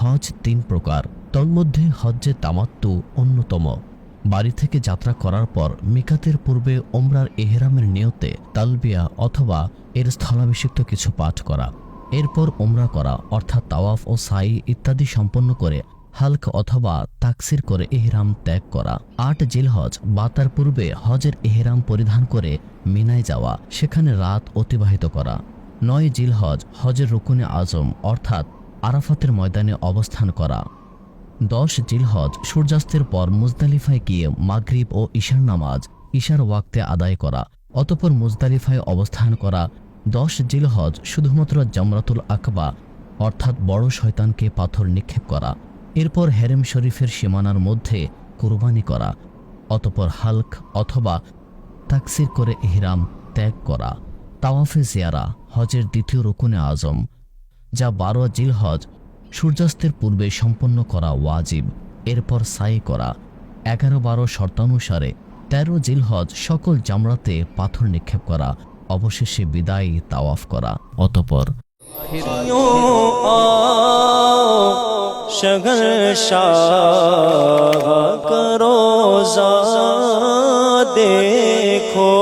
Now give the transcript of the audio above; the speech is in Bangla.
হজ 3 প্রকার, তন্মধ্যে হজ্জে তামাত্তু অন্যতম। বাড়ি থেকে যাত্রা করার পর মিকাতের পূর্বে ওমরার ইহরামের নিয়তে তালবিয়া অথবা এর স্থলাভিষিক্ত কিছু পাঠ করা, এরপর ওমরা করা অর্থাৎ তাওয়াফ ও সাই ইত্যাদি সম্পন্ন করে হালক অথবা তাকসির করে ইহরাম ত্যাগ করা। 8 জিলহজ বা তার পূর্বে হজের ইহরাম পরিধান করে মিনায় যাওয়া, সেখানে রাত অতিবাহিত করা। 9 জিলহজ হজের রুকুনে আজম অর্থাৎ আরাফাতের ময়দানে অবস্থান করা। 10 জিলহজ সূর্যাস্তের পর মুজদালিফায় গিয়ে মাগরিব ও ঈশার নামাজ ঈশার ওয়াক্তে আদায় করা, অতঃপর মুজদালিফায় অবস্থান করা। 10 জিলহজ শুধুমাত্র জামরাতুল আকবা অর্থাৎ বড় শয়তানকে পাথর নিক্ষেপ করা, এরপর হেরেম শরীফের সীমানার মধ্যে কুরবানি করা, অতঃপর হালক অথবা তাকসির করে ইহরাম ত্যাগ করা। তাওয়াফে জিয়ারা হজের দ্বিতীয় রুকুনে আজম, যা 12 জিলহজ সূর্যাস্তের পূর্বে সম্পন্ন করা ওয়াজিব, এরপর সাই করা। 11-12 শর্তানুসারে 13 জিলহজ সকল জামরাতে পাথর নিক্ষেপ করা, অবশেষে বিদায়ী তাওয়াফ করা। অতঃপর করো দেখো